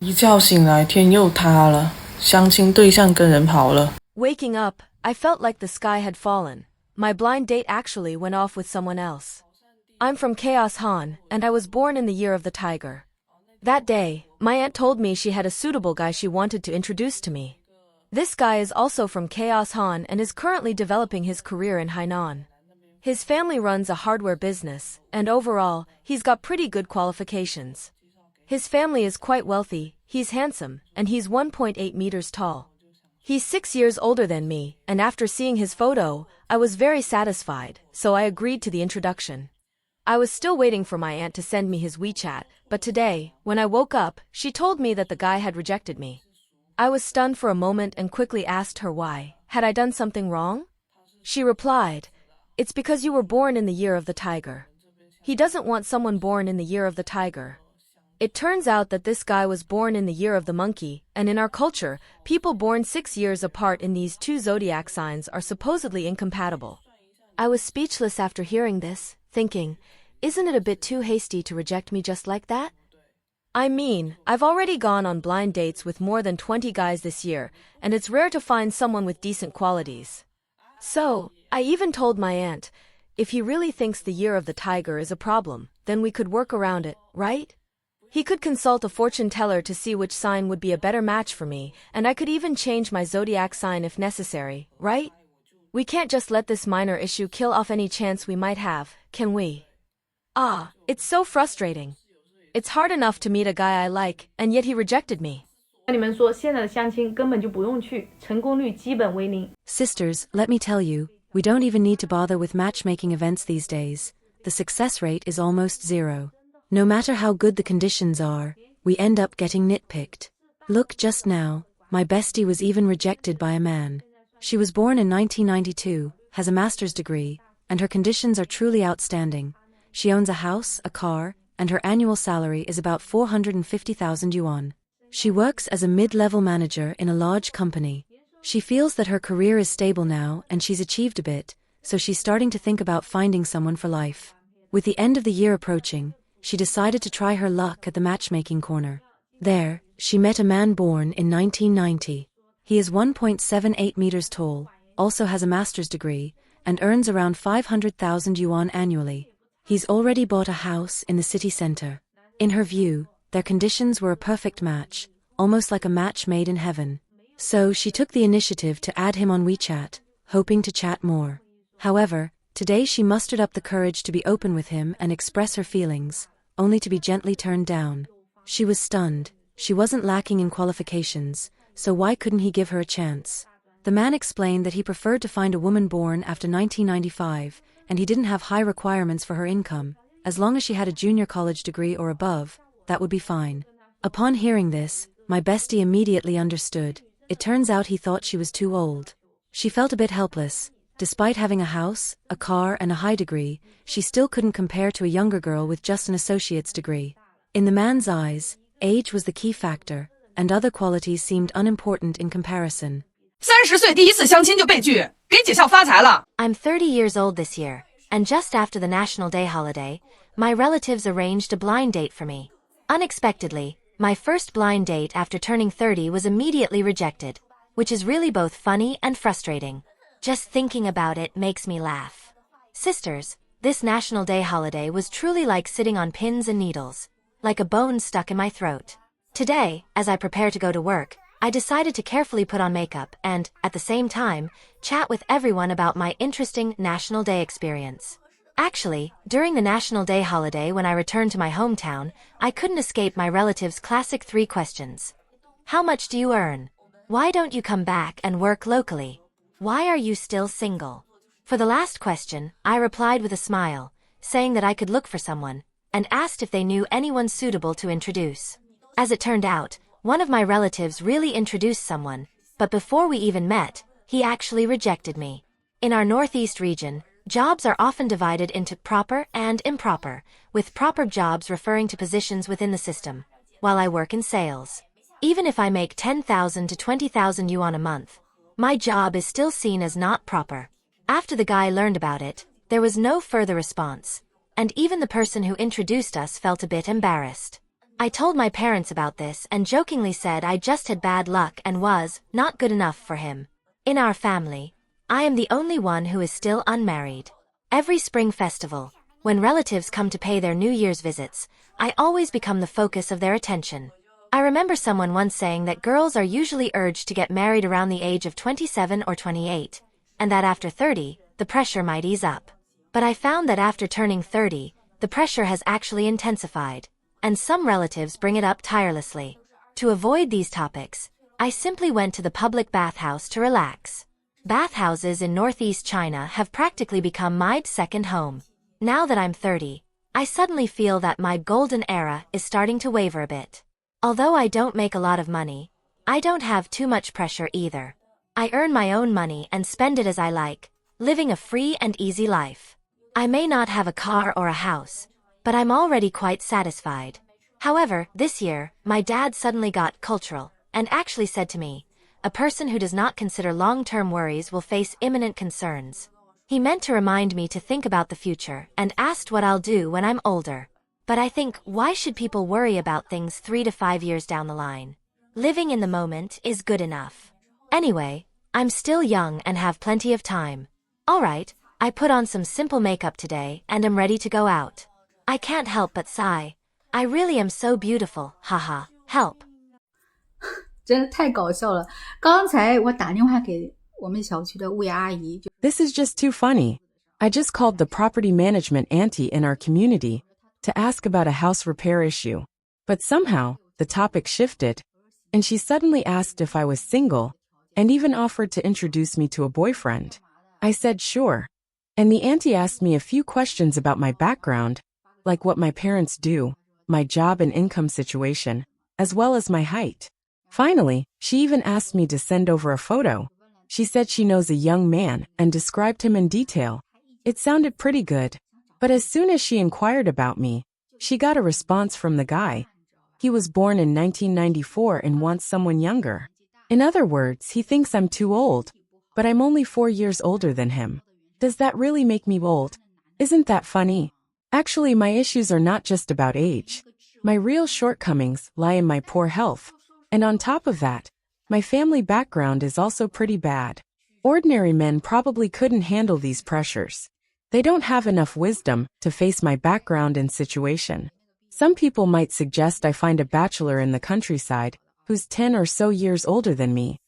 一觉醒来，天又塌了，相亲对象跟人跑了。Waking up, I felt like the sky had fallen. My blind date actually went off with someone else. I'm from Chaos Han, and I was born in the year of the tiger. That day, my aunt told me she had a suitable guy she wanted to introduce to me. This guy is also from Chaos Han and is currently developing his career in Hainan. His family runs a hardware business, and overall, he's got pretty good qualifications. His family is quite wealthy, he's handsome, and he's 1.8 meters tall. He's 6 years older than me, and after seeing his photo, I was very satisfied, so I agreed to the introduction. I was still waiting for my aunt to send me his WeChat, but today, when I woke up, she told me that the guy had rejected me. I was stunned for a moment and quickly asked her why. Had I done something wrong? She replied, "It's because you were born in the year of the tiger. He doesn't want someone born in the year of the tiger." It turns out that this guy was born in the year of the monkey, and in our culture, people born 6 years apart in these two zodiac signs are supposedly incompatible. I was speechless after hearing this, thinking, isn't it a bit too hasty to reject me just like that? I mean, I've already gone on blind dates with more than 20 guys this year, and it's rare to find someone with decent qualities. So, I even told my aunt, if he really thinks the year of the tiger is a problem, then we could work around it, right? He could consult a fortune teller to see which sign would be a better match for me, and I could even change my zodiac sign if necessary, right? We can't just let this minor issue kill off any chance we might have, can we? It's so frustrating. It's hard enough to meet a guy I like, and yet he rejected me. 跟你们说，现在的相亲根本就不用去，成功率基本为零。Sisters, let me tell you, we don't even need to bother with matchmaking events these days. The success rate is almost zero. No matter how good the conditions are, we end up getting nitpicked. Look, just now, my bestie was even rejected by a man. She was born in 1992, has a master's degree, and her conditions are truly outstanding. She owns a house, a car, and her annual salary is about 450,000 yuan. She works as a mid-level manager in a large company. She feels that her career is stable now and she's achieved a bit, so she's starting to think about finding someone for life. With the end of the year approaching, she decided to try her luck at the matchmaking corner. There, she met a man born in 1990. He is 1.78 meters tall, also has a master's degree, and earns around 500,000 yuan annually. He's already bought a house in the city center. In her view, their conditions were a perfect match, almost like a match made in heaven. So she took the initiative to add him on WeChat, hoping to chat more. However, today she mustered up the courage to be open with him and express her feelings, only to be gently turned down. She was stunned. She wasn't lacking in qualifications, so why couldn't he give her a chance? The man explained that he preferred to find a woman born after 1995, and he didn't have high requirements for her income. As long as she had a junior college degree or above, that would be fine. Upon hearing this, my bestie immediately understood. It turns out he thought she was too old. She felt a bit helpless. Despite having a house, a car, and a high degree, she still couldn't compare to a younger girl with just an associate's degree. In the man's eyes, age was the key factor, and other qualities seemed unimportant in comparison. 30岁第一次相亲就被拒，给姐笑发财了。 I'm 30 years old this year, and just after the National Day holiday, my relatives arranged a blind date for me. Unexpectedly, my first blind date after turning 30 was immediately rejected, which is really both funny and frustrating. Just thinking about it makes me laugh. Sisters, this National Day holiday was truly like sitting on pins and needles, like a bone stuck in my throat. Today, as I prepare to go to work, I decided to carefully put on makeup and, at the same time, chat with everyone about my interesting National Day experience. Actually, during the National Day holiday when I returned to my hometown, I couldn't escape my relatives' classic 3 questions. How much do you earn? Why don't you come back and work locally? Why are you still single? For the last question, I replied with a smile, saying that I could look for someone, and asked if they knew anyone suitable to introduce. As it turned out, one of my relatives really introduced someone, but before we even met, he actually rejected me. In our Northeast region, jobs are often divided into proper and improper, with proper jobs referring to positions within the system, while I work in sales. Even if I make 10,000 to 20,000 yuan a month, my job is still seen as not proper. After the guy learned about it, there was no further response, and even the person who introduced us felt a bit embarrassed. I told my parents about this and jokingly said I just had bad luck and was not good enough for him. In our family, I am the only one who is still unmarried. Every spring festival, when relatives come to pay their New Year's visits, I always become the focus of their attention. I remember someone once saying that girls are usually urged to get married around the age of 27 or 28, and that after 30, the pressure might ease up. But I found that after turning 30, the pressure has actually intensified, and some relatives bring it up tirelessly. To avoid these topics, I simply went to the public bathhouse to relax. Bathhouses in northeast China have practically become my second home. Now that I'm 30, I suddenly feel that my golden era is starting to waver a bit. Although I don't make a lot of money, I don't have too much pressure either. I earn my own money and spend it as I like, living a free and easy life. I may not have a car or a house, but I'm already quite satisfied. However, this year, my dad suddenly got cultural and actually said to me, a person who does not consider long-term worries will face imminent concerns. He meant to remind me to think about the future and asked what I'll do when I'm older. But I think, why should people worry about things 3 to 5 years down the line? Living in the moment is good enough. Anyway, I'm still young and have plenty of time. Alright, I put on some simple makeup today and am ready to go out. I can't help but sigh. I really am so beautiful, haha, help. 真的太搞笑了。刚才我打电话给我们小区的物业阿姨， This is just too funny. I just called the property management auntie in our community to ask about a house repair issue. But somehow, the topic shifted, and she suddenly asked if I was single, and even offered to introduce me to a boyfriend. I said sure. And the auntie asked me a few questions about my background, like what my parents do, my job and income situation, as well as my height. Finally, she even asked me to send over a photo. She said she knows a young man and described him in detail. It sounded pretty good. But as soon as she inquired about me, she got a response from the guy. He was born in 1994 and wants someone younger. In other words, he thinks I'm too old, but I'm only 4 years older than him. Does that really make me old? Isn't that funny? Actually, my issues are not just about age. My real shortcomings lie in my poor health. And on top of that, my family background is also pretty bad. Ordinary men probably couldn't handle these pressures. They don't have enough wisdom to face my background and situation. Some people might suggest I find a bachelor in the countryside who's 10 or so years older than me.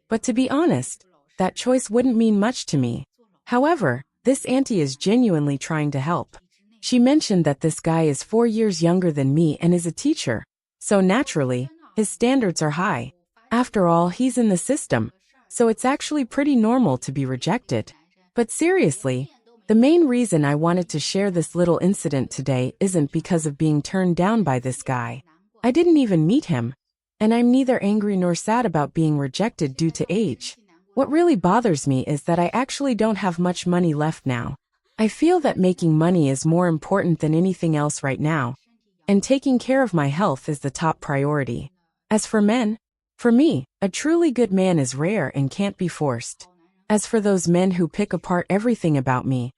But to be honest, that choice wouldn't mean much to me. However, this auntie is genuinely trying to help. She mentioned that this guy is 4 years younger than me and is a teacher. So naturally, his standards are high. After all, he's in the system, so it's actually pretty normal to be rejected. But seriously, the main reason I wanted to share this little incident today isn't because of being turned down by this guy. I didn't even meet him, and I'm neither angry nor sad about being rejected due to age. What really bothers me is that I actually don't have much money left now. I feel that making money is more important than anything else right now, and taking care of my health is the top priority. As for men, for me, a truly good man is rare and can't be forced. As for those men who pick apart everything about me,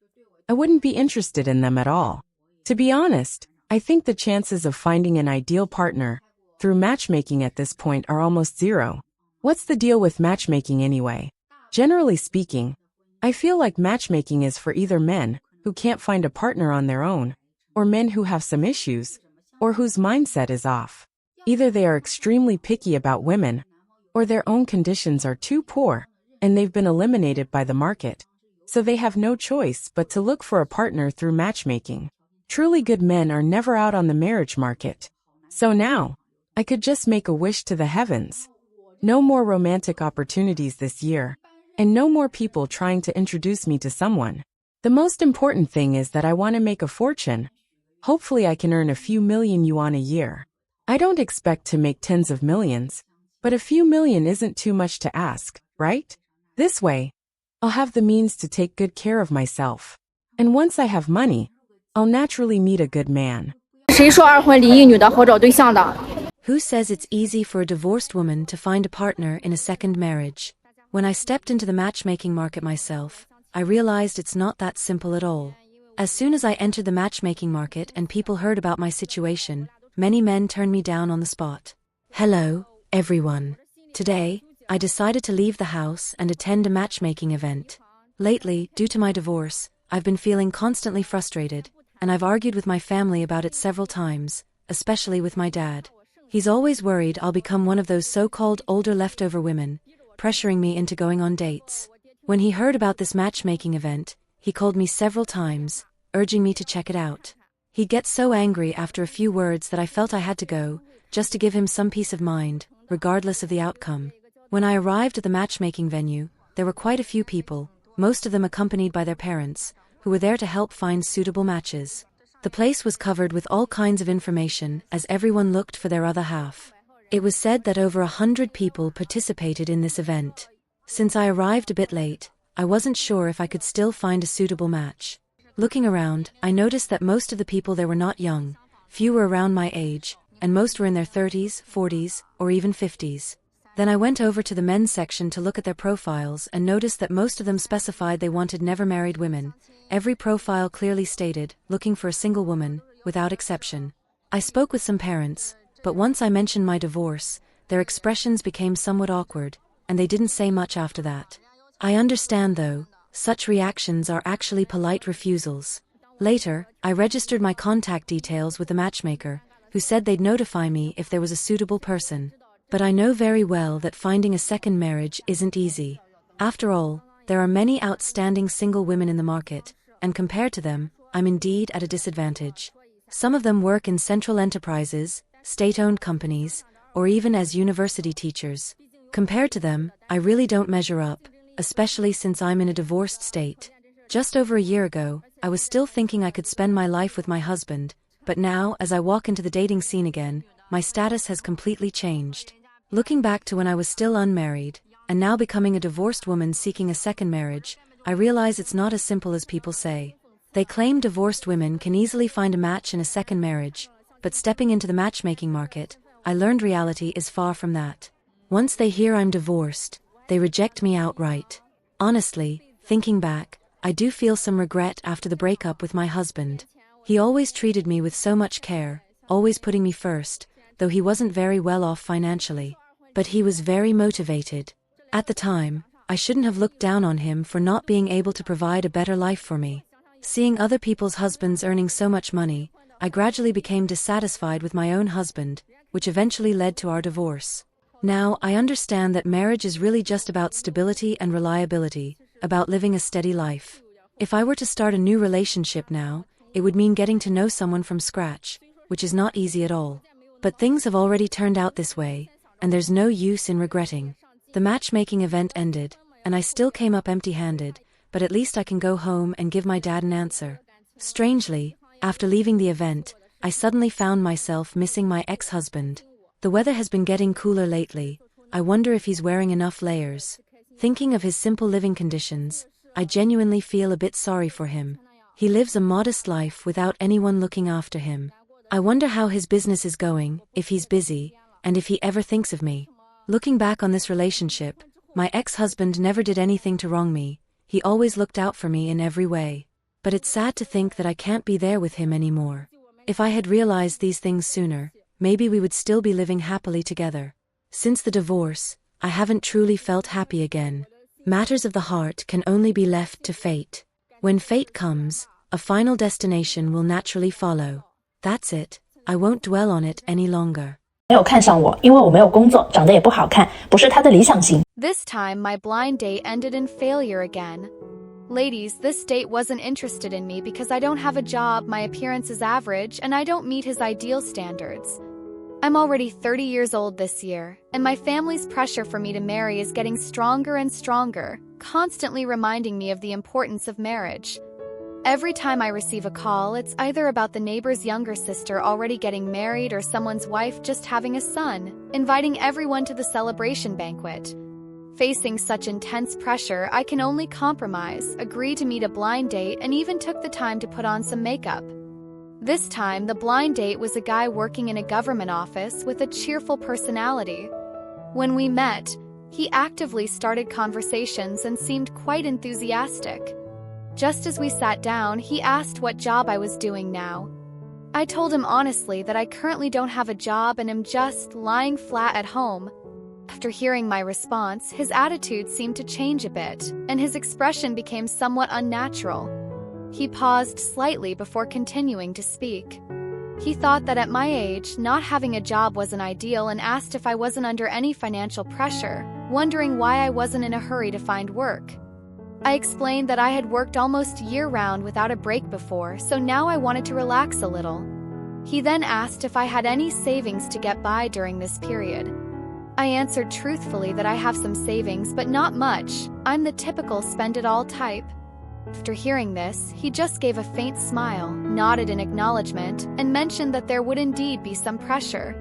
I wouldn't be interested in them at all. To be honest, I think the chances of finding an ideal partner through matchmaking at this point are almost zero. What's the deal with matchmaking anyway? Generally speaking, I feel like matchmaking is for either men who can't find a partner on their own, or men who have some issues, or whose mindset is off. Either they are extremely picky about women, or their own conditions are too poor, and they've been eliminated by the market. So they have no choice but to look for a partner through matchmaking. Truly good men are never out on the marriage market. So now, I could just make a wish to the heavens. No more romantic opportunities this year, and no more people trying to introduce me to someone. The most important thing is that I want to make a fortune. Hopefully I can earn a few million yuan a year. I don't expect to make tens of millions, but a few million isn't too much to ask, right? This way, I'll have the means to take good care of myself. And once I have money, I'll naturally meet a good man. 谁说二婚离异女的好找对象的？ Who says it's easy for a divorced woman to find a partner in a second marriage? When I stepped into the matchmaking market myself, I realized it's not that simple at all. As soon as I entered the matchmaking market and people heard about my situation, many men turned me down on the spot. Hello, everyone. Today, I decided to leave the house and attend a matchmaking event. Lately, due to my divorce, I've been feeling constantly frustrated, and I've argued with my family about it several times, especially with my dad. He's always worried I'll become one of those so-called older leftover women, pressuring me into going on dates. When he heard about this matchmaking event, he called me several times, urging me to check it out. He'd get so angry after a few words that I felt I had to go, just to give him some peace of mind, regardless of the outcome. When I arrived at the matchmaking venue, there were quite a few people, most of them accompanied by their parents, who were there to help find suitable matches. The place was covered with all kinds of information as everyone looked for their other half. It was said that over 100 people participated in this event. Since I arrived a bit late, I wasn't sure if I could still find a suitable match. Looking around, I noticed that most of the people there were not young, few were around my age, and most were in their 30s, 40s, or even 50s. Then I went over to the men's section to look at their profiles and noticed that most of them specified they wanted never married women. Every profile clearly stated, looking for a single woman, without exception. I spoke with some parents, but once I mentioned my divorce, their expressions became somewhat awkward, and they didn't say much after that. I understand though, such reactions are actually polite refusals. Later, I registered my contact details with the matchmaker, who said they'd notify me if there was a suitable person. But I know very well that finding a second marriage isn't easy. After all, there are many outstanding single women in the market, and compared to them, I'm indeed at a disadvantage. Some of them work in central enterprises, state-owned companies, or even as university teachers. Compared to them, I really don't measure up, especially since I'm in a divorced state. Just over a year ago, I was still thinking I could spend my life with my husband, but now, as I walk into the dating scene again, my status has completely changed. Looking back to when I was still unmarried, and now becoming a divorced woman seeking a second marriage, I realize it's not as simple as people say. They claim divorced women can easily find a match in a second marriage, but stepping into the matchmaking market, I learned reality is far from that. Once they hear I'm divorced, they reject me outright. Honestly, thinking back, I do feel some regret after the breakup with my husband. He always treated me with so much care, always putting me first, though he wasn't very well off financially. But he was very motivated. At the time, I shouldn't have looked down on him for not being able to provide a better life for me. Seeing other people's husbands earning so much money, I gradually became dissatisfied with my own husband, which eventually led to our divorce. Now, I understand that marriage is really just about stability and reliability, about living a steady life. If I were to start a new relationship now, it would mean getting to know someone from scratch, which is not easy at all. But things have already turned out this way, and there's no use in regretting. The matchmaking event ended, and I still came up empty-handed, but at least I can go home and give my dad an answer. Strangely, after leaving the event, I suddenly found myself missing my ex-husband. The weather has been getting cooler lately. I wonder if he's wearing enough layers. Thinking of his simple living conditions, I genuinely feel a bit sorry for him. He lives a modest life without anyone looking after him. I wonder how his business is going, if he's busy, and if he ever thinks of me. Looking back on this relationship, my ex-husband never did anything to wrong me. He always looked out for me in every way. But it's sad to think that I can't be there with him anymore. If I had realized these things sooner, maybe we would still be living happily together. Since the divorce, I haven't truly felt happy again. Matters of the heart can only be left to fate. When fate comes, a final destination will naturally follow. That's it. I won't dwell on it any longer. 没有看上我，因为我没有工作，长得也不好看，不是他的理想型。 This time, my blind date ended in failure again. Ladies, this date wasn't interested in me because I don't have a job, my appearance is average, and I don't meet his ideal standards. I'm already 30 years old this year, and my family's pressure for me to marry is getting stronger and stronger, constantly reminding me of the importance of marriage. Every time I receive a call, it's either about the neighbor's younger sister already getting married or someone's wife just having a son, inviting everyone to the celebration banquet. Facing such intense pressure, I can only compromise, agree to meet a blind date, and even took the time to put on some makeup. This time, the blind date was a guy working in a government office with a cheerful personality. When we met, he actively started conversations and seemed quite enthusiastic. Just as we sat down, he asked what job I was doing now. I told him honestly that I currently don't have a job and am just lying flat at home. After hearing my response, his attitude seemed to change a bit, and his expression became somewhat unnatural. He paused slightly before continuing to speak. He thought that at my age, not having a job wasn't ideal and asked if I wasn't under any financial pressure, wondering why I wasn't in a hurry to find work. I explained that I had worked almost year-round without a break before, so now I wanted to relax a little. He then asked if I had any savings to get by during this period. I answered truthfully that I have some savings, but not much. I'm the typical spend-it-all type. After hearing this, he just gave a faint smile, nodded in acknowledgement, and mentioned that there would indeed be some pressure.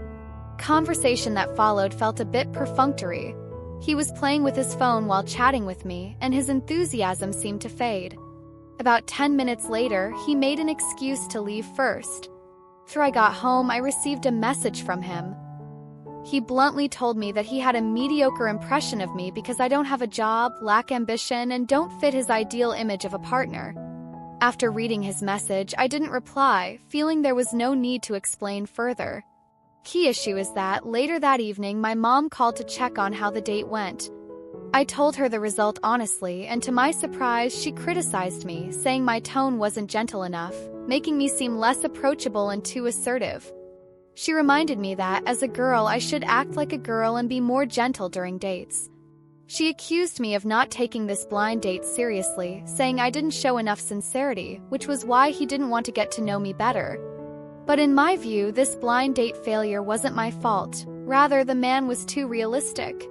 Conversation that followed felt a bit perfunctory. He was playing with his phone while chatting with me, and his enthusiasm seemed to fade. About 10 minutes later, he made an excuse to leave first. After I got home, I received a message from him. He bluntly told me that he had a mediocre impression of me because I don't have a job, lack ambition, and don't fit his ideal image of a partner. After reading his message, I didn't reply, feeling there was no need to explain further. Key issue is that, later that evening, my mom called to check on how the date went. I told her the result honestly, and to my surprise, she criticized me, saying my tone wasn't gentle enough, making me seem less approachable and too assertive. She reminded me that, as a girl, I should act like a girl and be more gentle during dates. She accused me of not taking this blind date seriously, saying I didn't show enough sincerity, which was why he didn't want to get to know me better. But in my view, this blind date failure wasn't my fault. Rather, the man was too realistic.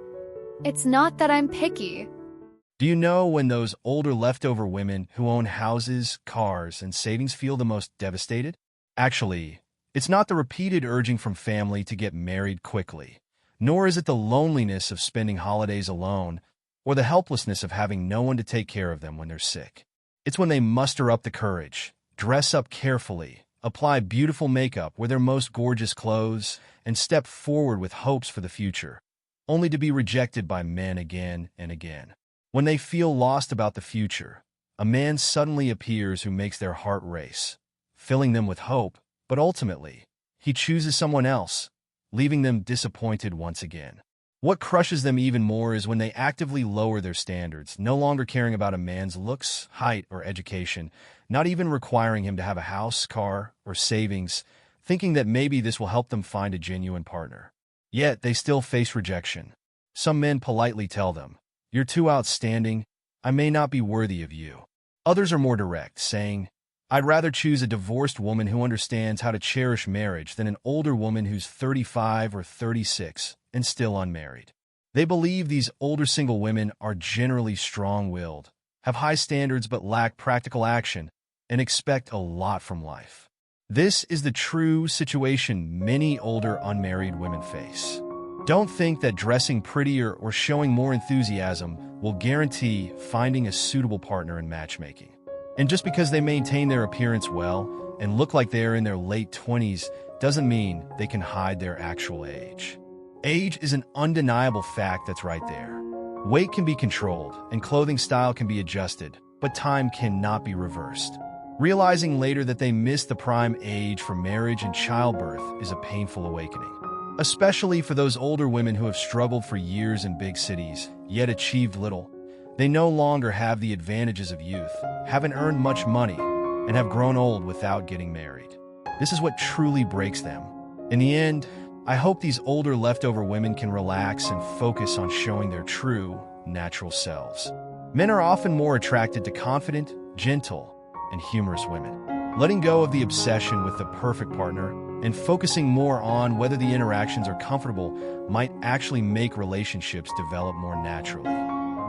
It's not that I'm picky. Do you know when those older leftover women who own houses, cars, and savings feel the most devastated? Actually, it's not the repeated urging from family to get married quickly, nor is it the loneliness of spending holidays alone or the helplessness of having no one to take care of them when they're sick. It's when they muster up the courage, dress up carefully, apply beautiful makeup, wear their most gorgeous clothes, and step forward with hopes for the future, only to be rejected by men again and again. When they feel lost about the future, a man suddenly appears who makes their heart race, filling them with hope, but ultimately, he chooses someone else, leaving them disappointed once again. What crushes them even more is when they actively lower their standards, no longer caring about a man's looks, height, or education, not even requiring him to have a house, car, or savings, thinking that maybe this will help them find a genuine partner. Yet, they still face rejection. Some men politely tell them, "You're too outstanding, I may not be worthy of you." Others are more direct, saying, "I'd rather choose a divorced woman who understands how to cherish marriage than an older woman who's 35 or 36 and still unmarried." They believe these older single women are generally strong-willed, have high standards but lack practical action, and expect a lot from life. This is the true situation many older unmarried women face. Don't think that dressing prettier or showing more enthusiasm will guarantee finding a suitable partner in matchmaking. And just because they maintain their appearance well and look like they're in their late 20s doesn't mean they can hide their actual age. Age is an undeniable fact that's right there. Weight can be controlled and clothing style can be adjusted, but time cannot be reversed. Realizing later that they missed the prime age for marriage and childbirth is a painful awakening, especially for those older women who have struggled for years in big cities, yet achieved little. They no longer have the advantages of youth, haven't earned much money, and have grown old without getting married. This is what truly breaks them. In the end, I hope these older leftover women can relax and focus on showing their true, natural selves. Men are often more attracted to confident, gentle, and humorous women. Letting go of the obsession with the perfect partner and focusing more on whether the interactions are comfortable might actually make relationships develop more naturally.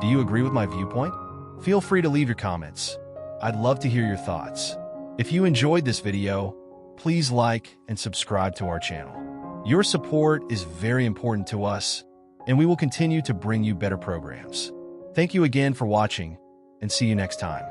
Do you agree with my viewpoint? Feel free to leave your comments. I'd love to hear your thoughts. If you enjoyed this video, please like and subscribe to our channel. Your support is very important to us, and we will continue to bring you better programs. Thank you again for watching, and see you next time.